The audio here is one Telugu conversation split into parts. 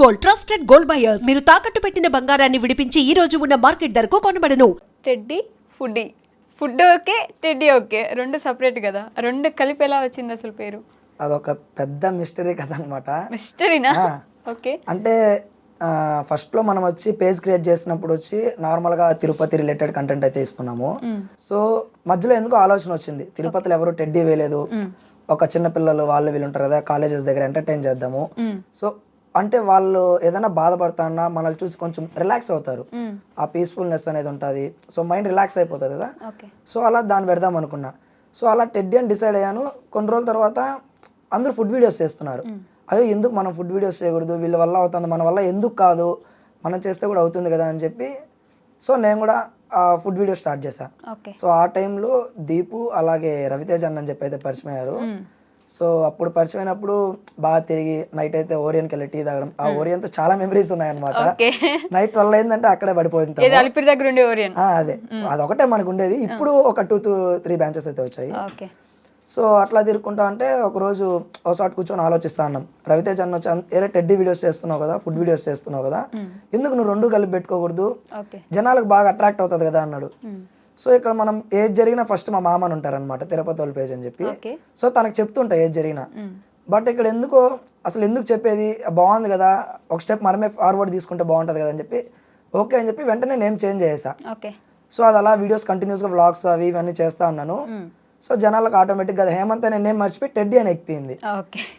Gold, trusted gold buyers. మీరు తాకట్టు పెట్టిన బంగారాన్ని విడిపించి ఈ రోజు ఉన్న మార్కెట్ ధరకు కొనబడను. Teddy foodie, food okay, teddy okay, రెండు సపరేట్ కదా, రెండు కలిపి ఎలా వచ్చింది అసలు పేరు? అదొక పెద్ద మిస్టరీ కథ అనమాట. మిస్టరీనా? ఓకే. అంటే ఫస్ట్లో మనం వచ్చి పేజ్ క్రియేట్ చేసినప్పుడు వచ్చి నార్మల్గా తిరుపతి రిలేటెడ్ కంటెంట్ అయితే ఇస్తున్నాము. సో మధ్యలో ఎందుకో ఆలోచన వచ్చింది, తిరుపతిలో ఎవరు టెడ్డీ వేయలేదు, ఒక చిన్న పిల్లలు వాళ్ళు వీళ్ళు ఉంటారు కదా, కాలేజెస్ దగ్గర ఎంటర్టైన్ చేద్దాము. సో అంటే వాళ్ళు ఏదైనా బాధపడుతున్నా మనల్ని చూసి కొంచెం రిలాక్స్ అవుతారు, ఆ పీస్ఫుల్నెస్ అనేది ఉంటుంది. సో మైండ్ రిలాక్స్ అయిపోతుంది కదా. సో అలా దాన్ని పెడదాం అనుకున్నా. సో అలా టెడ్డీ అని డిసైడ్ అయ్యాను. కొన్ని రోజుల తర్వాత అందరూ ఫుడ్ వీడియోస్ చేస్తున్నారు. అయ్యో ఎందుకు మనం ఫుడ్ వీడియోస్ చేయకూడదు, వీళ్ళ వల్ల అవుతుంది, మన వల్ల ఎందుకు కాదు, మనం చేస్తే కూడా అవుతుంది కదా అని చెప్పి సో నేను కూడా ఫుడ్ వీడియో స్టార్ట్ చేశాను. సో ఆ టైంలో దీపు అలాగే రవితేజ అని చెప్పి అయితే పరిచయం అయ్యారు. సో అప్పుడు పరిచయం అయినప్పుడు బాగా తిరిగి నైట్ అయితే ఓరియన్కి వెళ్ళి టీ తాగడం, ఆ ఓరియన్తో చాలా మెమరీస్ ఉన్నాయన్నమాట. నైట్ 12 అయిందంటే అక్కడే పడిపోయింటాం. అదే అదొకటే మనకు ఉండేది. ఇప్పుడు ఒక 2-3 బ్రాంచెస్ అయితే వచ్చాయి. సో అట్లా తిరుగుకుంటా అంటే ఒకరోజు ఒకసారి కూర్చొని ఆలోచిస్తా అన్నాం. రవితేజ అన్న వచ్చి ఏరే టెడ్డీ వీడియోస్ చేస్తున్నావు కదా, ఫుడ్ వీడియోస్ చేస్తున్నావు కదా, ఎందుకు నువ్వు రెండు కలిపి పెట్టుకోకూడదు, జనాలకు బాగా అట్రాక్ట్ అవుతుంది కదా అన్నాడు. సో ఇక్కడ మనం ఏది జరిగినా ఫస్ట్ మా మామని ఉంటారనమాట, తిరుపతి వాళ్ళ పేజ్ అని చెప్పి. సో తనకు చెప్తుంటా ఏది జరిగినా. బట్ ఇక్కడ ఎందుకో అసలు ఎందుకు చెప్పేది, బాగుంది కదా, ఒక స్టెప్ మనమే ఫార్వర్డ్ తీసుకుంటే బాగుంటుంది కదా అని చెప్పి ఓకే అని చెప్పి వెంటనే నేమ్ చేంజ్ చేసా. సో అది అలా వీడియోస్ కంటిన్యూస్గా వ్లాగ్స్ అవి ఇవన్నీ చేస్తా ఉన్నాను. సో జనాలకు ఆటోమేటిక్గా అది హేమంత్ అనే నేమ్ మర్చిపోయి టెడ్డీ అని ఎక్కిపోయింది.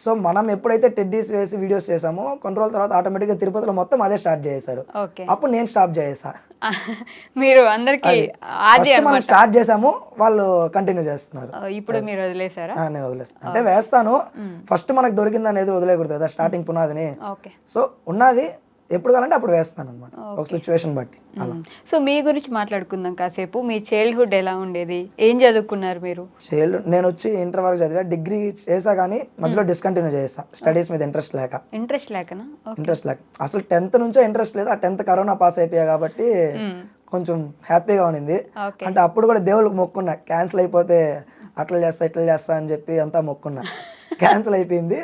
సో మనం ఎప్పుడైతే టెడ్డీస్ వేసి వీడియోస్ చేసామో కొన్ని రోజుల తర్వాత ఆటోమేటిక్గా తిరుపతిలో మొత్తం అదే స్టార్ట్ చేశారు. అప్పుడు నేను స్టాప్ చేసా. మీరు అందరికి మనం స్టార్ట్ చేసాము, వాళ్ళు కంటిన్యూ చేస్తున్నారు. ఇప్పుడు మీరు వదిలేసారా? నేను వదిలేస్తాను, అంటే వేస్తాను. ఫస్ట్ మనకు దొరికింది అనేది వదిలేకూడదు కదా, స్టార్టింగ్ పునాదిని. సో ఉన్నది ఎప్పుడు కావాలంటే అప్పుడు వేస్తాను అనమాట, ఒక సిచ్యువేషన్ బట్టి. సో మీ గురించి మాట్లాడుకుందాం కాసేపు. మీ చైల్డ్హుడ్ ఎలా ఉండేది, ఏం చదువుకున్నారు మీరు? నేను వచ్చి ఇంటర్ వరకు చదివా, డిగ్రీ చేసా కానీ మధ్యలో డిస్కంటిన్యూ చేసా, స్టడీస్ మీద ఇంట్రెస్ట్ లేక. ఇంట్రెస్ట్ లేక అసలు 10th నుంచో ఇంట్రెస్ట్ లేదు. ఆ 10th కరోనా పాస్ అయిపోయా కాబట్టి కొంచెం హ్యాపీగా ఉండింది. అంటే అప్పుడు కూడా దేవుళ్ళకి మొక్కున్నా, క్యాన్సిల్ అయిపోతే అట్లా చేస్తా ఇట్లా చేస్తా అని చెప్పి అంతా మొక్కున్నా. క్యాన్సిల్ అయిపోయింది.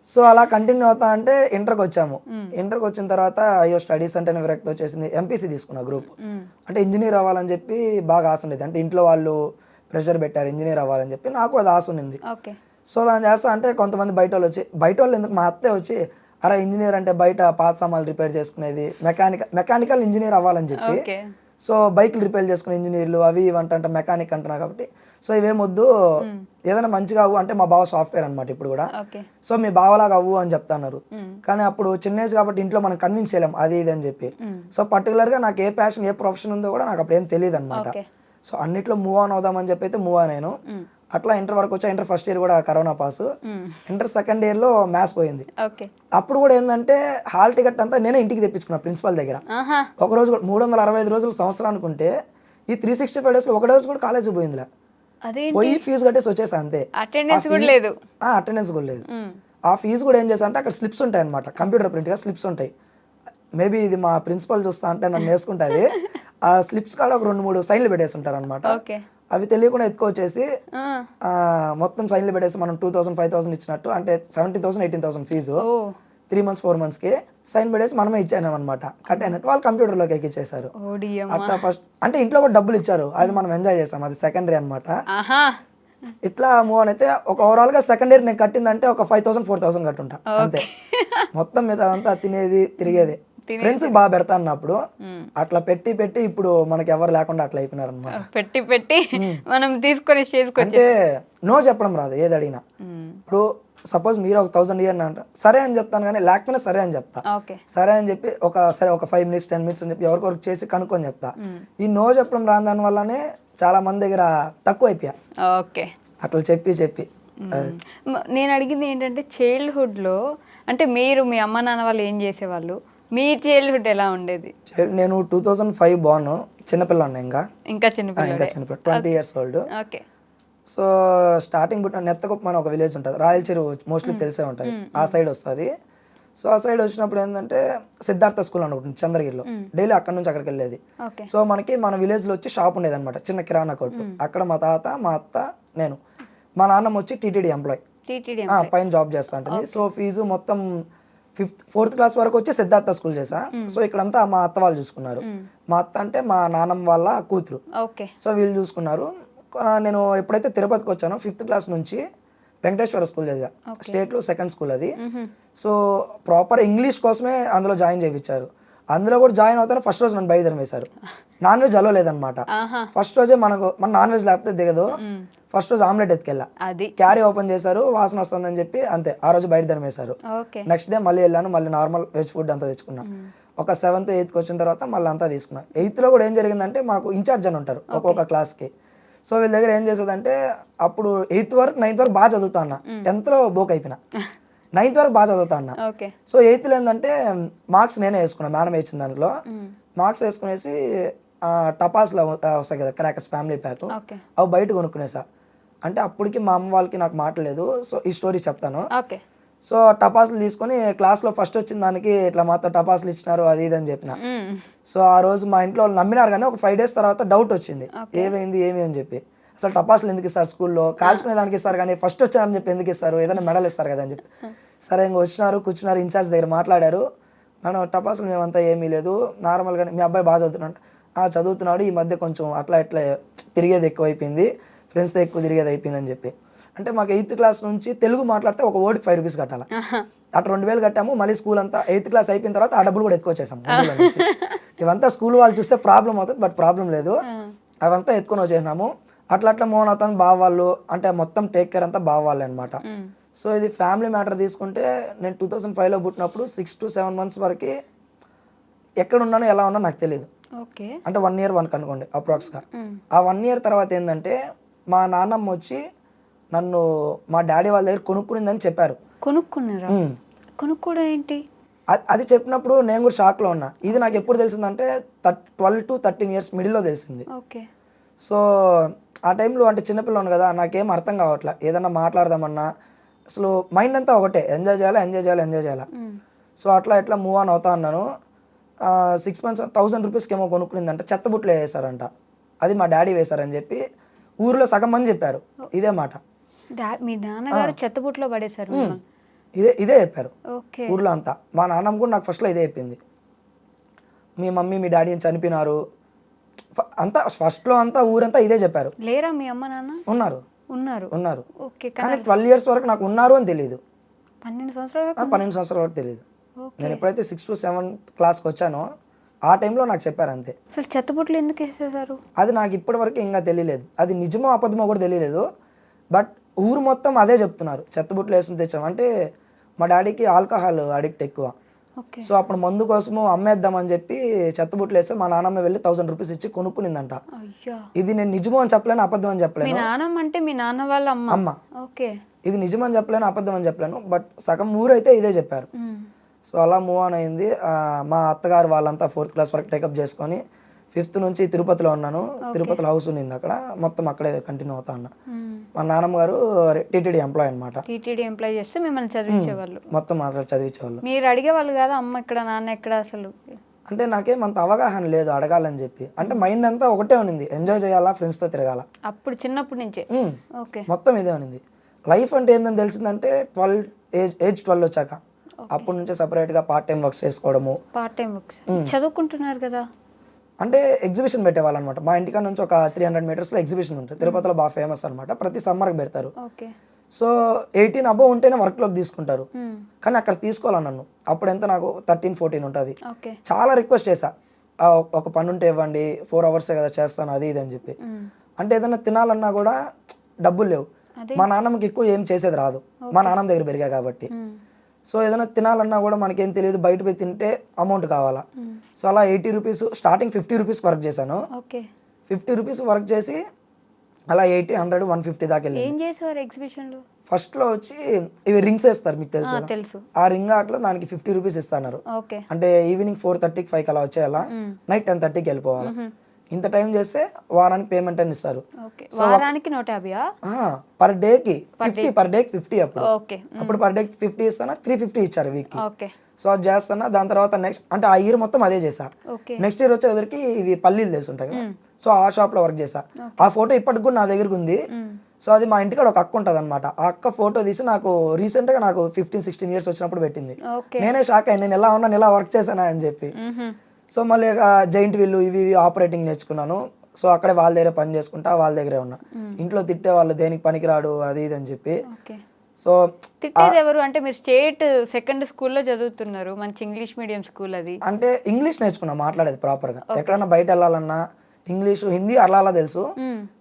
సో అలా కంటిన్యూ అవుతా అంటే ఇంటర్కి వచ్చాము. ఇంటర్కి వచ్చిన తర్వాత అయ్యో స్టడీస్ అంటే విరక్తి వచ్చేసింది. ఎంపీసీ తీసుకున్నా గ్రూప్. అంటే ఇంజనీర్ అవ్వాలని చెప్పి బాగా ఆశ ఉండేది. అంటే ఇంట్లో వాళ్ళు ప్రెషర్ పెట్టారు ఇంజనీర్ అవ్వాలని చెప్పి, నాకు అది ఆశ ఉన్నింది. సో దాన్ని చేస్తా అంటే కొంతమంది బయట వాళ్ళు ఎందుకు మా అత్తే వచ్చి అరే ఇంజనీర్ అంటే బయట పాత సామాన్లు రిపేర్ చేసుకునేది, మెకానికల్ ఇంజనీర్ అవ్వాలని చెప్పి. సో బైక్లు రిపేర్ చేసుకునే ఇంజనీర్లు అవి ఇవంట మెకానిక్ అంటున్నా కాబట్టి సో ఇవేమొద్దు, ఏదైనా మంచిగా అవ్వు అంటే మా బావ సాఫ్ట్వేర్ అనమాట ఇప్పుడు కూడా. సో మీ బావలాగా అవ్వు అని చెప్తున్నారు. కానీ అప్పుడు చిన్న ఏజ్ కాబట్టి ఇంట్లో మనం కన్విన్స్ చేయలేం అది ఇది అని చెప్పి. సో పర్టికులర్గా నాకు ఏ ప్యాషన్ ఏ ప్రొఫెషన్ ఉందో కూడా నాకు అప్పుడు ఏం తెలియదు అనమాట. సో అన్నిట్లో మూవ్ ఆన్ అవుదామని చెప్పి అయితే మూవ్ ఆన్ అయ్యాను. అట్లా ఇంటర్ వరకు వచ్చా. ఇంటర్ ఫస్ట్ ఇయర్ కూడా కరోనా పాస్. ఇంటర్ సెకండ్ ఇయర్లో మ్యాథ్స్ పోయింది. అప్పుడు కూడా ఏంటంటే హాల్ టికెట్ అంతా నేనే ఇంటికి తెప్పించుకున్నా ప్రిన్సిపల్ దగ్గర. ఒక రోజు కూడా 365 రోజులు సంవత్సరానికి ఉంటే ఈ 365 డేస్లో ఒక రోజు కూడా కాలేజ్ పోయిందిలా, పోయి ఫీజు కట్టేసి వచ్చేసా అంతే. అటెండెన్స్ కూడా లేదు. ఆ ఫీజు కూడా ఏం చేసా అంటే అక్కడ స్లిప్స్ ఉంటాయి అనమాట, కంప్యూటర్ ప్రింట్గా స్లిప్స్ ఉంటాయి. మేబీ ఇది మా ప్రిన్సిపల్ చూస్తా అంటే నన్ను వేసుకుంటుంది. ఆ స్లిప్స్ కాడ ఒక 2-3 సైన్లు పెట్టేసి ఉంటారు అనమాట. అవి తెలియకుండా ఎత్తుకొచ్చేసి మొత్తం సైన్లు పెట్టేసి మనం 2000-5000 ఇచ్చినట్టు, అంటే 17,000-18,000 ఫీజు 3 months 4 months కి సైన్ పెట్టేసి మనమే ఇచ్చాను అనమాట. కట్ అయినట్టు వాళ్ళు కంప్యూటర్లోకి ఎక్కిచ్చేసారు. అట్లా ఫస్ట్ అంటే ఇంట్లో కూడా డబ్బులు ఇచ్చారు, అది మనం ఎంజాయ్ చేసాం, అది సెకండరీ అనమాట. ఇట్లా మూవ్ అని అయితే ఒక ఓవరాల్ గా సెకండ్ ఇయర్ నేను కట్టిందంటే ఒక 5,000-4,000 కట్టుంటా అంతే. మొత్తం మీద అంతా తినేది తిరిగేది. ఫ్రెండ్స్ బాగా పెడతాను అప్పుడు. అట్లా పెట్టి ఇప్పుడు మనకి ఎవరు లేకుండా అట్లా అయిపోయినారు అనమాట. పెట్టి మనం తీసుకొని అంటే నో చెప్పడం రాదు ఏది అడిగినా. ఇప్పుడు సపోజ్ మీరు ఒక 1000 ఇయర్ అంట సరే అని చెప్తాను, కానీ లేకపోయినా సరే అని చెప్తా. సరే అని చెప్పి ఒక 5 minutes 10 minutes అని చెప్పి ఎవరికొరకు చేసి కనుక్కొని చెప్తా. ఈ నో చెప్పడం రాని దాని వల్లనే చాలా మంది దగ్గర తక్కువ అయిపోయా. అట్లా చెప్పి నేను అడిగింది ఏంటంటే చైల్డ్హుడ్ లో అంటే మీరు మీ అమ్మ నాన్న వాళ్ళు ఏం చేసేవాళ్ళు, మీ చైల్డ్హుడ్ ఎలా ఉండేది? నేను 2005 బార్న్, చిన్నపిల్ల ఇంకా చిన్నపిల్ల 20 years old. సో స్టార్టింగ్ నెత్తకొప్ప అని ఒక విలేజ్ ఉంటుంది, రాయల చెరువు మోస్ట్లీ తెలిసే ఉంటుంది, ఆ సైడ్ వస్తుంది. సో ఆ సైడ్ వచ్చినప్పుడు ఏంటంటే సిద్ధార్థ స్కూల్ అనుకుంటుంది చంద్రగిరిలో, డైలీ అక్కడ నుంచి అక్కడికి వెళ్ళేది. సో మనకి మన విలేజ్లో వచ్చి షాప్ ఉండేది అనమాట, చిన్న కిరాణా కొట్టు. అక్కడ మా తాత మా అత్త నేను, మా నాన్నమ్మ వచ్చి టీటీడీ ఎంప్లాయ్ పైన జాబ్ చేస్తా ఉంటుంది. సో ఫీజు మొత్తం ఫోర్త్ క్లాస్ వరకు వచ్చి సిద్ధార్థ స్కూల్ చేసా. సో ఇక్కడంతా మా అత్త వాళ్ళు చూసుకున్నారు. మా అత్త అంటే మా నాన్నమ్మ వాళ్ళ కూతురు. ఓకే. సో వీళ్ళు చూసుకున్నారు. నేను ఎప్పుడైతే తిరుపతికి వచ్చానో 5th క్లాస్ నుంచి వెంకటేశ్వర స్కూల్ చదివా. స్టేట్లో 2nd స్కూల్ అది. సో ప్రాపర్ ఇంగ్లీష్ కోసమే అందులో జాయిన్ చేయించారు. అందులో కూడా జాయిన్ అవుతాను ఫస్ట్ రోజు నన్ను బయట తరిమేశారు. నాన్ వెజ్ అలో లేదనమాట. ఫస్ట్ రోజే మన నాన్ వెజ్ లేకపోతే దిగదు. ఫస్ట్ రోజు ఆమ్లెట్ ఎత్తుకెళ్ళా, క్యారీ ఓపెన్ చేశారు, వాసన వస్తుందని చెప్పి అంతే ఆ రోజు బయట తరిమేశారు. నెక్స్ట్ డే మళ్ళీ వెళ్ళాను, మళ్ళీ నార్మల్ వెజ్ ఫుడ్ అంతా తెచ్చుకున్నా. ఒక 7th 8th వచ్చిన తర్వాత మళ్ళీ అంతా తీసుకున్నా. 8th లో కూడా ఏం జరిగిందంటే మాకు ఇన్ఛార్జ్ అని ఉంటారు ఒక్కొక్క క్లాస్కి. సో వీళ్ళ దగ్గర ఏం చేసేదంటే అప్పుడు 8th వరకు 9th వరకు బాగా చదువుతా అన్న. 10th లో బోక్ అయిపోయినా, 9th వరకు బాగా చదువుతా అన్న. సో 8th లో ఏంటంటే మార్క్స్ నేనే వేసుకున్నా, మేడం వేసిన దాంట్లో మార్క్స్ వేసుకునేసి టపాస్లో వస్తాయి కదా క్రాకర్స్, ఫ్యామిలీ ప్యాక్, అవి బయట కొనుక్కునేసా. అంటే అప్పటికి మా అమ్మ వాళ్ళకి నాకు మాటలేదు. సో ఈ స్టోరీ చెప్తాను. సో టపాసులు తీసుకొని క్లాస్లో ఫస్ట్ వచ్చిన దానికి ఇట్లా మాతో టపాసులు ఇచ్చినారు అది ఇది అని చెప్పిన. సో ఆ రోజు మా ఇంట్లో వాళ్ళు నమ్మినారు, కానీ ఒక 5 days తర్వాత డౌట్ వచ్చింది, ఏమైంది ఏమి అని చెప్పి. అసలు టపాసులు ఎందుకు ఇస్తారు స్కూల్లో, కాల్చుకునే దానికి ఇస్తారు కానీ ఫస్ట్ వచ్చారని చెప్పి ఎందుకు ఇస్తారు, ఏదైనా మెడల్ ఇస్తారు కదా అని చెప్పి. సరే ఇంకా వచ్చినారు, కూర్చున్నారు, ఇన్ఛార్జ్ దగ్గర మాట్లాడారు. మనం టపాసులు మేమంతా ఏమీ లేదు, నార్మల్గానే మీ అబ్బాయి బాగా చదువుతున్నాడు. చదువుతున్నాడు, ఈ మధ్య కొంచెం అట్లా ఇట్లా తిరిగేది ఎక్కువ అయిపోయింది, ఫ్రెండ్స్తో ఎక్కువ తిరిగేది అయిపోయింది అని చెప్పి. అంటే మాకు 8th క్లాస్ నుంచి తెలుగు మాట్లాడితే ఒక వర్డ్కి 5 rupees కట్టాలి. అట్లా 2000 కట్టాము. మళ్ళీ స్కూల్ అంతా 8th క్లాస్ అయిపోయిన తర్వాత ఆ డబ్బులు కూడా ఎత్తుకొచ్చేసాం. ఇవంతా స్కూల్ వాళ్ళు చూస్తే ప్రాబ్లం అవుతుంది, బట్ ప్రాబ్లం లేదు, అవంతా ఎత్తుకొని వచ్చేసినాము. అట్లా అట్లా మోహన్ అవుతాను బావ వాళ్ళు, అంటే మొత్తం టేక్ కేర్ అంతా బావ వాళ్ళే అనమాట. సో ఇది ఫ్యామిలీ మ్యాటర్ తీసుకుంటే నేను 2005లో పుట్టినప్పుడు 6 to 7 months వరకు ఎక్కడ ఉన్నానో ఎలా ఉన్నా నాకు తెలియదు. అంటే 1 year 1 అనుకోండి అప్రాక్స్గా. ఆ 1 year తర్వాత ఏంటంటే మా నాన్నమ్మ వచ్చి నన్ను మా డాడీ వాళ్ళ దగ్గర కొనుక్కునిందని చెప్పారు. కొనుక్కున్నారా? కొనుక్కోవడం ఏంటి? అది చెప్పినప్పుడు నేను కూడా షాక్లో ఉన్నా. ఇది నాకు ఎప్పుడు తెలిసిందంటే 12 to 13 years మిడిల్లో తెలిసింది. సో ఆ టైంలో అంటే చిన్నపిల్లను కదా, నాకేం అర్థం కావట్లే. ఏదన్నా మాట్లాడదామన్నా అసలు మైండ్ అంతా ఒకటే, ఎంజాయ్ చేయాలా ఎంజాయ్ చేయాలా ఎంజాయ్ చేయాలా. సో అట్లా ఎట్లా మూవ్ ఆన్ అవుతా అన్నాను. 6 months 1000 rupeesకి ఏమో కొనుక్కునిందంట, చెత్తబుట్లు వేసారంట. అది మా డాడీ వేశారని చెప్పి ఊర్లో సగం మంది చెప్పారు ఇదే మాట. మీ నాన్నగారు చెత్తబుట్లో పడేశారు? ఇదే చెప్పారు ఊర్లో అంతా. మా నాన్నమ్మ కూడా నాకు ఫస్ట్లో ఇదే చెప్పింది, మీ మమ్మీ మీ డాడీ చనిపోయినారు అంతా. ఫస్ట్లో అంతా ఊరంతా ఇదే చెప్పారు. లేరా మీ అమ్మ నాన్న? ఉన్నారు. కానీ 12 years వరకు నాకు ఉన్నారు అని తెలియదు. 12 సంవత్సరాల వరకు తెలియదు. నేను ఎప్పుడైతే 6 to 7 క్లాస్కి వచ్చానో ఆ టైంలో నాకు చెప్పారు అంతే. అసలు చెత్తబుట్లు ఎందుకు వేసేసారు అది నాకు ఇప్పటి వరకు ఇంకా తెలియలేదు. అది నిజమో అబద్ధమో కూడా తెలియలేదు. బట్ ఊరు మొత్తం అదే చెప్తున్నారు, చెత్తబుట్లు వేసుకుని తెచ్చాం. అంటే మా డాడీకి ఆల్కహాల్ అడిక్ట్ ఎక్కువ. సో అప్పుడు మందు కోసము అమ్మేద్దామని చెప్పి చెత్తబుట్లు వేస్తే మా నాన్నమ్మ వెళ్ళి 1000 rupees ఇచ్చి కొనుక్కునిందంట. ఇది నేను నిజమో అని చెప్పలేను, అబద్ధం అని చెప్పలేను. అంటే మీ నాన్న వాళ్ళ అమ్మ. ఇది నిజమని చెప్పలేను, అబద్ధం అని చెప్పలేను. బట్ సగం ఊరు అయితే ఇదే చెప్పారు. సో అలా మూవ్ ఆన్ అయింది. మా అత్తగారు వాళ్ళంతా 4th class వరకు టేకప్ చేసుకొని 5th నుంచి తిరుపతిలో ఉన్నాను. తిరుపతిలో హౌస్ ఉంది, అక్కడ మొత్తం అక్కడే కంటిన్యూ అవుతా ఉన్నా. మా నాన్నమ్మ గారు టీటీడీ ఎంప్లాయ్ అనమాట. టీటీడీ ఎంప్లాయ్ చేస్తే మిమ్మల్ని చదివించేవాళ్ళు? మొత్తం చదివించేవాళ్ళు. మీరు అడిగేవాళ్ళు కదా అమ్మ ఎక్కడ నాన్న ఎక్కడ? అసలు అంటే నాకేం అంత అవగాహన లేదు అడగాలని చెప్పి. అంటే మైండ్ అంతా ఒకటే ఉంది, ఎంజాయ్ చేయాలా, ఫ్రెండ్స్తో తిరగాల. అప్పుడు చిన్నప్పటి నుంచే మొత్తం ఇదే ఉంది. లైఫ్ అంటే ఏందని తెలిసిందంటే ఏజ్ 12 వచ్చాక. అప్పటి నుంచే సపరేట్గా పార్ట్ టైం వర్క్స్ చేసుకోవడము. పార్ట్ టైం వర్క్స్ చదువుకుంటున్నారు కదా? అంటే ఎగ్జిబిషన్ పెట్టేవాళ్ళు అనమాట. మా ఇంటికా నుంచి ఒక 300 meters ఎగ్జిబిషన్ ఉంటుంది, తిరుపతిలో బాగా ఫేమస్ అనమాట. ప్రతి సమ్మర్కి పెడతారు. సో 18 above ఉంటేనే వర్క్లోకి తీసుకుంటారు, కానీ అక్కడ తీసుకోవాలి నన్ను. అప్పుడు ఎంత నాకు 13-14 ఉంటుంది. చాలా రిక్వెస్ట్ చేశా, ఒక పని ఉంటే ఇవ్వండి, 4 hours కదా చేస్తాను అది ఇది అని చెప్పి. అంటే ఏదైనా తినాలన్నా కూడా డబ్బులు లేవు. మా నాన్నమ్మకి ఎక్కువ ఏం చేసేది రాదు, మా నాన్నమ్మ దగ్గర పెరిగా కాబట్టి. సో ఏదైనా తినాలన్నా కూడా మనకేం తెలియదు, బయట పోయి తింటే అమౌంట్ కావాలా. సో అలా 80 rupees స్టార్టింగ్ 50 rupees వర్క్ చేశాను. 50 rupees వర్క్ చేసి అలా 80, 100, 150 దాకా వెళ్ళింది. ఫస్ట్లో వచ్చి ఇవి రింగ్స్ వేస్తారు, మీకు తెలుసు. ఆ రింగ్ ఆటలో దానికి 50 rupees ఇస్తున్నారు. అంటే ఈవినింగ్ 4:30కి 5కి అలా వచ్చేయాలా, నైట్ 10:30కి వెళ్ళిపోవాలా. ఇంత టైం చేస్తే వారానికి పేమెంట్ అని ఇస్తారు. పర్ డేకి 50 అప్పుడు పర్ డేకి 50 ఇస్తాను. 350 ఇచ్చారు వీక్కి. సో అది చేస్తున్నా. దాని తర్వాత నెక్స్ట్ అంటే ఆ ఇయర్ మొత్తం అదే చేసా. ఓకే నెక్స్ట్ ఇయర్ వచ్చేసరికి ఇవి పల్లీలు తెలిసి ఉంటాయి కదా, సో ఆ షాప్లో వర్క్ చేసా. ఆ ఫోటో ఇప్పటికి కూడా నా దగ్గరకు ఉంది. సో అది మా ఇంటికాడ ఒక అక్క ఉంటుంది అనమాట. ఆ అక్క ఫోటో తీసి నాకు రీసెంట్గా నాకు 15-16 ఇయర్స్ వచ్చినప్పుడు పెట్టింది. ఓకే నేనే షాక్ అయ్యాను, నేను ఎలా ఉన్నాను ఇలా వర్క్ చేశానా అని చెప్పి. సో మళ్ళీ జైంట్ వీళ్ళు ఇవి ఆపరేటింగ్ నేర్చుకున్నాను. సో అక్కడే వాళ్ళ దగ్గర పని చేసుకుంటా, వాళ్ళ దగ్గరే ఉన్నా. ఇంట్లో తిట్టే వాళ్ళు దేనికి పనికిరాడు అది ఇది అని చెప్పి. ఓకే సో తిట్టేది ఎవరు అంటే మీరు స్టేట్ సెకండ్ స్కూల్లో చదువుతున్నారు, మంచి ఇంగ్లీష్ మీడియం స్కూల్ అది. అంటే ఇంగ్లీష్ నేర్చుకున్నా మాట్లాడేది ప్రాపర్గా. ఎక్కడైనా బయట వెళ్ళాలన్నా ఇంగ్లీషు హిందీ అలా తెలుసు,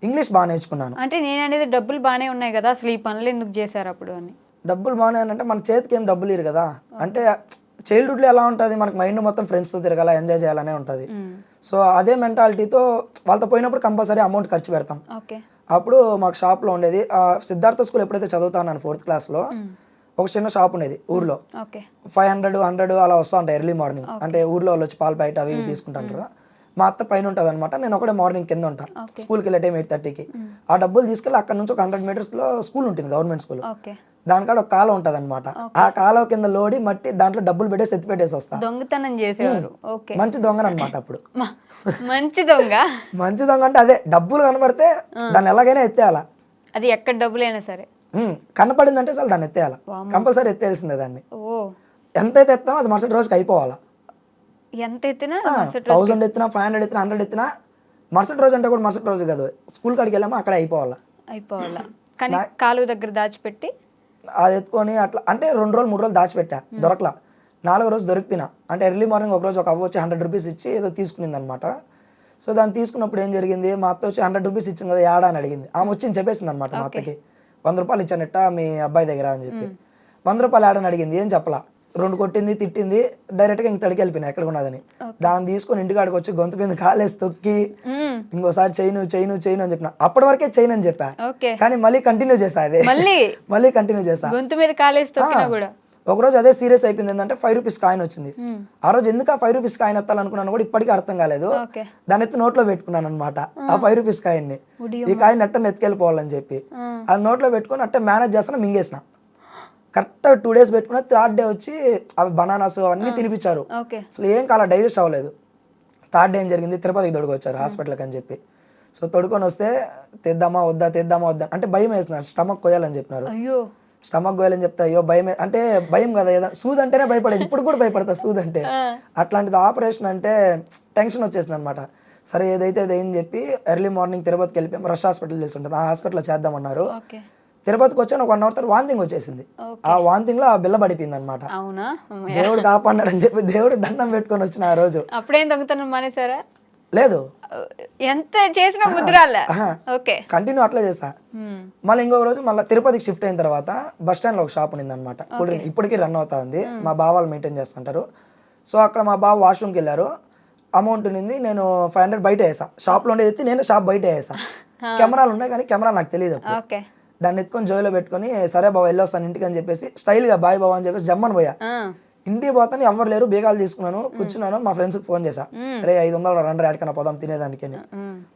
ఇంగ్లీష్ బాగా నేర్చుకున్నాను. అంటే నేను అనేది డబ్బులు బాగానే ఉన్నాయి కదా, అసలు ఈ పనులు ఎందుకు చేశారు అప్పుడు అని. డబ్బులు బాగానే అంటే మన చేతికి ఏం డబ్బులు ఇరు కదా. అంటే చైల్డ్హుడ్లో ఎలా ఉంటుంది, మనకు మైండ్ మొత్తం ఫ్రెండ్స్తో తిరగాల, ఎంజాయ్ చేయాలనే ఉంటుంది. సో అదే మెంటాలిటీతో వాళ్ళతో పోయినప్పుడు కంపల్సరీ అమౌంట్ ఖర్చు పెడతాం. ఓకే అప్పుడు మాకు షాప్లో ఉండేది సిద్ధార్థ స్కూల్ ఎప్పుడైతే చదువుతాను 4th క్లాస్లో, ఒక చిన్న షాప్ ఉండేది ఊర్లో. ఓకే 500 అలా వస్తూ ఉంటాయి ఎర్లీ మార్నింగ్. అంటే ఊర్లో వాళ్ళు వచ్చి పాలు బయట అవి ఇవి తీసుకుంటారు కదా. మా అత్త పైన ఉంటుంది అనమాట, నేను ఒకటే మార్నింగ్ కింద ఉంటా. స్కూల్కి వెళ్ళే టైం 8:30కి. ఆ డబ్బులు తీసుకెళ్ళి అక్కడ నుంచి ఒక 100 మీటర్స్లో స్కూల్ ఉంటుంది, గవర్నమెంట్ స్కూల్. ఓకే దానికాడ ఒక కాలువ ఉంటుంది అనమాట. ఆ కాలువ కింద లోడి మట్టి దాంట్లో డబ్బులు పెట్టేసి ఎత్తి పెట్టేసి వస్తా. దొంగతనం చేసేవారు. ఓకే మంచి దొంగన అనమాట అప్పుడు. మంచి దొంగ. మంచి దొంగ అంటే అదే, డబ్బులు కనబడితే దాన్ని ఎలాగైనా ఎత్తేయాలా. అది ఎక్కడ డబ్బులైనా సరే కనపడిందంటే అసలు దాన్ని ఎత్తేయాలా, కంపల్సరీ ఎత్తేయాల్సిందే దాన్ని. ఓ ఎంతైతే ఎత్తామో అది మరుసటి రోజుకి అయిపోవాలా. ఎంత ఎత్తినా 1000 ఎత్తినా 500 ఎత్తినా 100 ఎత్తినా మరుసటి రోజు అంటే కూడా మరుసటి రోజు కాదు, స్కూల్ కాడికి వెళ్ళామో అక్కడ అయిపోవాలా. కానీ కాలువ దగ్గర దాచిపెట్టి అది ఎత్తుకొని అట్లా అంటే 2 రోజులు 3 రోజులు దాచిపెట్టా, దొరకలా. 4వ రోజు దొరికిపోయినా. అంటే ఎర్లీ మార్నింగ్ ఒక రోజు ఒక అవ్వ వచ్చి 100 రూపీస్ ఇచ్చి ఏదో తీసుకునింది అనమాట. సో దాన్ని తీసుకున్నప్పుడు ఏం జరిగింది, మా అత్త వచ్చి 100 రూపీస్ ఇచ్చింది కదా ఏడా అని అడిగింది. ఆమె వచ్చి చెప్పేసింది అనమాట మా అత్తకి, 100 రూపాయలు ఇచ్చానట్ట మీ అబ్బాయి దగ్గర అని చెప్పి. 100 రూపాయలు ఏడని అడిగింది, ఏం చెప్పలా. 2 కొట్టింది, తిట్టింది, డైరెక్ట్గా ఇంక తడికి వెళ్ళిపోయినా ఎక్కడ ఉన్నదని. దాన్ని తీసుకొని ఇంటికాడికి వచ్చి గొంతు మీద కాలేసి తొక్కి ఇంకోసారి చేయను అని చెప్పిన. అప్పటి వరకే చేయను అని చెప్పా, కానీ మళ్ళీ కంటిన్యూ చేసా. అదే మళ్ళీ కంటిన్యూ చేసా. గొంతు మీద కాలేసి తొక్కినా కూడా ఒకరోజు అదే సీరియస్ అయిపోయింది. ఏంటంటే 5 రూపీస్ కాయిన్ వచ్చింది. ఆ రోజు ఎందుకు ఆ 5 రూపీస్ కాయిన్ ఎత్తాలనుకున్నాను కూడా ఇప్పటికీ అర్థం కాలేదు. దాన్ని ఎత్తి నోట్లో పెట్టుకున్నాను అనమాట, ఆ 5 రూపీస్ కాయిన్ ని. ఈ కాయిన్ ఎట్టని ఎత్తుకెళ్ళిపోవాలని చెప్పి అది నోట్లో పెట్టుకుని అట్టే మేనేజ్ చేస్తున్నా, మింగేసిన. కరెక్ట్ 2 డేస్ పెట్టుకున్నా. 3rd డే వచ్చి అవి బనానాస్ అవన్నీ తినిపించారు. అసలు ఏం కాల డైజెస్ట్ అవ్వలేదు. 3rd డే ఏం జరిగింది, తిరుపతికి తొడుకొచ్చారు హాస్పిటల్కి అని చెప్పి. సో తొడుకొని వస్తే తెద్దామా వద్దా అంటే భయం వేస్తున్నారు, స్టమక్ కొయ్యాలని చెప్పినారు. స్టమక్ గోయాలని చెప్తా, అయ్యో భయం అంటే భయం కదా, ఏదో సూద్ అంటేనే భయపడేది, ఇప్పుడు కూడా భయపడతా సూద్ అంటే. అట్లాంటిది ఆపరేషన్ అంటే టెన్షన్ వచ్చేసింది అనమాట. సరే ఏదైతే అదేం చెప్పి ఎర్లీ మార్నింగ్ తిరుపతికి వెళ్ళిపోయాం. రష్ హాస్పిటల్ తెలిసి ఉంటుంది, ఆ హాస్పిటల్లో చేద్దామన్నారు. తిరుపతికి వచ్చాను, ఒక 1 అవర్ తర్వాత వాంతింగ్ వచ్చేసింది. ఆ వాంతింగ్ లో ఆ బిల్ల పడిపోయింది అనమాట. దేవుడు కాపాడినాడు అని చెప్పి దేవుడు దండం పెట్టుకొని వచ్చిన ఆ రోజు. అప్పుడేం దొంగతనం మానేసారా? లేదు, ఎంత చేసినా ముద్రాల కంటిన్యూ అట్లా చేసా. మళ్ళీ ఇంకొక రోజు మళ్ళీ తిరుపతికి షిఫ్ట్ అయిన తర్వాత బస్ స్టాండ్ లో ఒక షాప్ ఉంది అనమాట, కూల్ డ్రింక్ ఇప్పటికీ రన్ అవుతుంది. మా బావ వాళ్ళు మెయింటైన్ చేస్తుంటారు. సో అక్కడ మా బావ వాష్రూమ్కి వెళ్ళారు, అమౌంట్ ఉంది, నేను 500 బయట వేసా. షాప్ లో ఎత్తి నేను షాప్ బయట వేసా. కెమెరాలు ఉన్నాయి కానీ కెమెరా నాకు తెలియదు. దాన్ని ఎత్తుకొని జోయిలో పెట్టుకొని సరే బావ వెళ్ళొస్తాను ఇంటికి అని చెప్పేసి స్టైల్ గా బాయ్ బావ అని చెప్పేసి జమ్మని పోయా. ఇంటికి పోతాను, ఎవరు లేరు, బీగాలు తీసుకున్నాను, కూర్చున్నాను. మా ఫ్రెండ్స్ కి ఫోన్ చేశా, రే 500 రండి యాడికన్నా పోదాం తినేదానికి అని.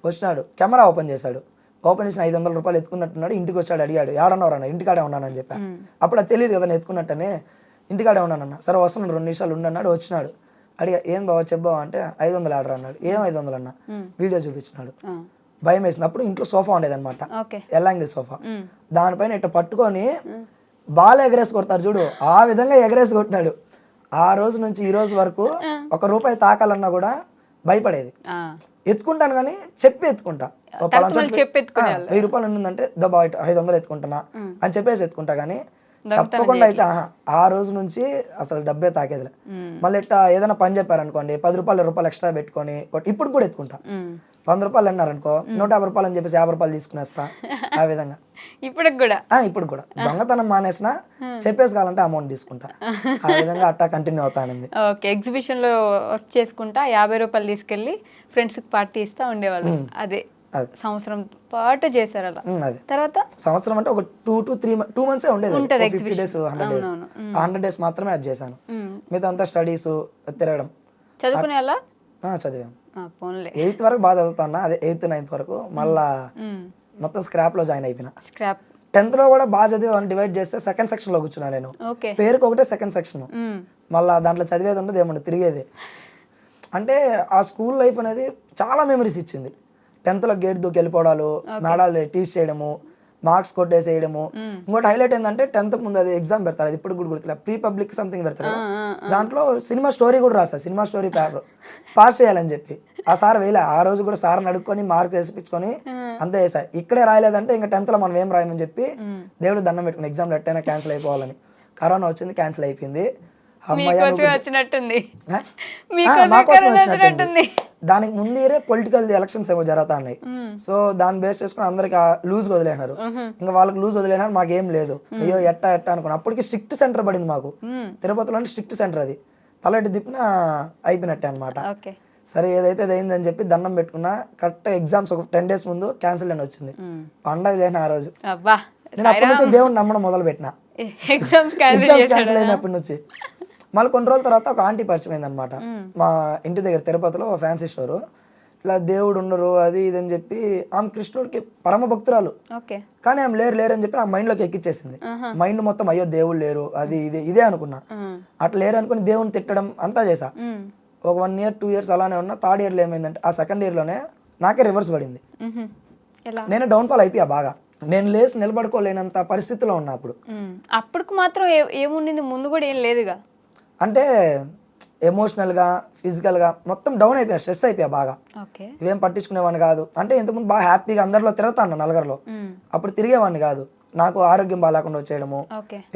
వచ్చినాడు, కెమెరా ఓపెన్ చేశాడు. ఓపెన్ చేసిన 500 రూపాయలు ఎత్తుకున్నట్టున్నాడు. ఇంటికి వచ్చాడు, అడిగాడు ఏడన్నారన్న, ఇంటికాడే ఉన్నానని చెప్పా. అప్పుడు అది తెలియదు కదా నేను ఎత్తుకున్నట్టనే. ఇంటికాడే ఉన్నానన్న. సరే వస్తున్నాడు, 2 నిమిషాలు ఉండన్నాడు. వచ్చినాడు, అడిగా ఏం బావ చెప్పావా అంటే 500 ఆర్డర్ అన్నాడు. ఏం 500 అన్న, వీడియో చూపించినాడు. భయం వేసింది. అప్పుడు ఇంట్లో సోఫా ఉండేది అనమాట, ఎల్లాంగిల్ సోఫా. దానిపైన ఇట్లా పట్టుకొని బాల్ ఎగరేసి కొడతారు చూడు, ఆ విధంగా ఎగరేసి కొట్టినాడు. ఆ రోజు నుంచి ఈ రోజు వరకు 1 రూపాయి తాకాలన్నా కూడా భయపడేది. ఎత్తుకుంటాను కానీ చెప్పి ఎత్తుకుంటా. 1000 రూపాయలు ఉందంటే దబ్బా 500 ఎత్తుకుంటున్నా అని చెప్పేసి ఎత్తుకుంటా. కానీ చెప్పకుండా అయితే ఆ రోజు నుంచి అసలు డబ్బే తాకేదిలే. మళ్ళీ ఇట్లా ఏదైనా పని చెప్పారనుకోండి, 10 రూపాయలు 20 రూపాయలు ఎక్స్ట్రా పెట్టుకొని ఇప్పుడు కూడా ఎత్తుకుంటా. 100 రూపాయలు అన్నారనుకో, 150 రూపాయలు అని చెప్పేసి 50 రూపాయలు తీసుకునేస్తా. ఆ విధంగా ఇప్పుడు కూడా దొంగతనం మానేసిన చెప్పేసుకోవాలంటే అమౌంట్ తీసుకుంటా. ఆ విధంగా అట్టా కంటిన్యూ అవుతానండి. ఎగ్జిబిషన్ లో వర్క్ చేసుకుంటా 50 రూపాయలు తీసుకెళ్లి ఫ్రెండ్స్ కి పార్టీ ఇస్తా ఉండేవాళ్ళు. అదే సంవత్సరం పాటు చేశారు అలా. తర్వాత సంవత్సరం అంటే ఒక 2 to 3 months ఉండేది. 50 days 100 days మాత్రమే అది చేశాను. మిగతా అంతా స్టడీస్ తిరగడం. చదువుకునే అలా చదివాను. 8th వరకు బాగా చదువుతున్నా, అదే 8th 9th వరకు. మళ్ళా మొత్తం స్క్రాప్ లో జాయిన్ అయిపోయినా. 10th లో కూడా బాగా చదివి వాళ్ళని డివైడ్ చేస్తే సెకండ్ సెక్షన్ లో కూర్చున్నా నేను. ఓకే. పేరుకి ఒకటే సెకండ్ సెక్షన్, మళ్ళీ దాంట్లో చదివేది ఉండదు ఏమన్నా తిరిగేది. అంటే ఆ స్కూల్ లైఫ్ అనేది చాలా మెమరీస్ ఇచ్చింది. 10th లో గేట్ దూకి వెళ్ళిపోవడాలు, మేడాలు టీచ్ చేయడము, మార్క్స్ కొట్టేసేయడము. ఇంకోటి హైలైట్ ఏంటంటే 10th ముందు అది ఎగ్జామ్ పెడతారు, అది ఇప్పుడు కూడా గుర్తులేదు, ప్రీ పబ్లిక్ సంథింగ్ పెడతారు. దాంట్లో సినిమా స్టోరీ కూడా రాస్తా, సినిమా స్టోరీ పేపర్ పాస్ చేయాలని చెప్పి. ఆ సార్ వేయలే, ఆ రోజు కూడా సార్ అడుక్కొని మార్క్ వేసిపించుకొని అంతే వేసా. ఇక్కడే రాయలేదంటే ఇంకా 10th లో మనం ఏం రాయమని చెప్పి దేవుడు దండం పెట్టుకుని ఎగ్జామ్ ఎట్టయినా క్యాన్సిల్ అయిపోవాలని. కరోనా వచ్చింది, క్యాన్సిల్ అయిపోయింది. మీకోసం వచ్చినట్టుంది. దానికి ముందు ఇయరే పొలిటికల్ ఎలక్షన్స్ ఏమో జరుగుతా ఉన్నాయి. సో దాన్ని బేస్ చేసుకుని అందరికి లూజ్ వదిలేనారు. ఇంకా వాళ్ళకి లూజ్ వదిలేనారు, మాకేం లేదు. అయ్యో ఎట్టా అనుకున్నా. అప్పటికి స్ట్రిక్ట్ సెంటర్ పడింది మాకు తిరుపతిలో, స్ట్రిక్ట్ సెంటర్. అది తలెట్టి తిప్పిన అయిపోయినట్టే అనమాట. సరే ఏదైతే అయిందని చెప్పి దండం పెట్టుకున్నా. కరెక్ట్ ఎగ్జామ్స్ ఒక 10 days ముందు క్యాన్సిల్ అని వచ్చింది. పండగ చేయను ఆ రోజు. నేను అప్పటి నుంచి దేవుడిని నమ్మడం మొదలు పెట్టిన. ఎగ్జామ్స్ క్యాన్సిల్ అయినప్పటి నుంచి. మళ్ళీ కొన్ని రోజుల తర్వాత ఒక ఆంటీ పరిచయం అయింది అనమాట. మా ఇంటి దగ్గర తిరుపతిలో ఫ్యాన్సీ స్టోరు. ఇట్లా దేవుడు ఉండరు అది ఇది అని చెప్పి, ఆమె కృష్ణుడికి పరమ భక్తురాలు, కానీ ఆమె లేరు అని చెప్పి ఆ మైండ్ లోకి ఎక్కిచ్చేసింది. మైండ్ మొత్తం అయ్యో దేవుడు లేరు అది ఇదే అనుకున్నా. అట్లా లేరు అనుకుని దేవుని తిట్టడం అంతా చేసా. ఒక 1 year 2 years అలానే ఉన్నా. 3rd year లో ఏమైందంటే ఆ 2nd year లోనే నాకే రివర్స్ పడింది. నేను డౌన్ఫాల్ అయిపోయా బాగా. నేను లేచి నిలబడుకోలేనంత పరిస్థితిలో ఉన్నా అప్పుడు. అప్పటికి మాత్రం ఏముండింది, ముందు కూడా ఏం లేదుగా. అంటే ఎమోషనల్గా ఫిజికల్గా మొత్తం డౌన్ అయిపోయా, స్ట్రెస్ అయిపోయా బాగా. ఇవేం పట్టించుకునేవాడిని కాదు. అంటే ఇంతకుముందు బాగా హ్యాపీగా అందరిలో తిరుగుతాను నలుగురిలో, అప్పుడు తిరిగేవాడిని కాదు. నాకు ఆరోగ్యం బాగాలేకుండా వచ్చేయడము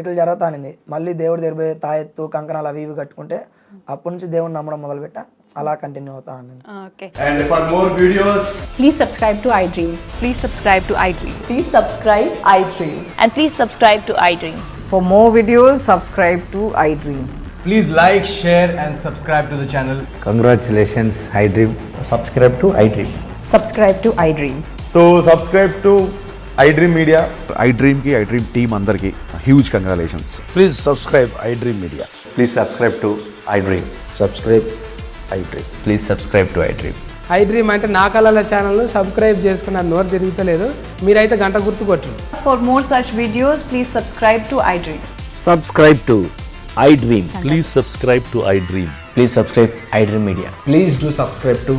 ఇట్లా జరుగుతానింది. మళ్ళీ దేవుడి దగ్గర పోయి తాయెత్తు కంకణాలు అవి ఇవి కట్టుకుంటే అప్పటి నుంచి దేవుడిని నమ్మడం మొదలు పెట్టా. అలా కంటిన్యూ అవుతా ఉంది. And for more videos, please subscribe to iDream. Please subscribe to iDream. Please subscribe iDream. And please subscribe to iDream. For more videos, subscribe to iDream. please like, share and subscribe to the channel. Congratulations, iDream. Subscribe to iDream. Subscribe to iDream. So subscribe to iDream Media. iDream team andarki huge congratulations. Please subscribe iDream Media. Please subscribe to iDream. Subscribe iDream. Please subscribe to iDream. iDream అంటే నా కళల ఛానల్ను సబ్స్క్రైబ్ చేసుకున్న నోరు తిరుగుతలేదు, మీరైతే గంట గుర్తు కొట్టండి. For more such videos, please subscribe to iDream. Subscribe to iDream. Please subscribe to iDream. Please subscribe iDream Media. Please do subscribe to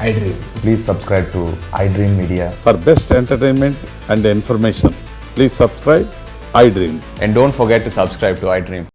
iDream. Please subscribe to iDream Media. For best entertainment and information, please subscribe iDream. And don't forget to subscribe to iDream.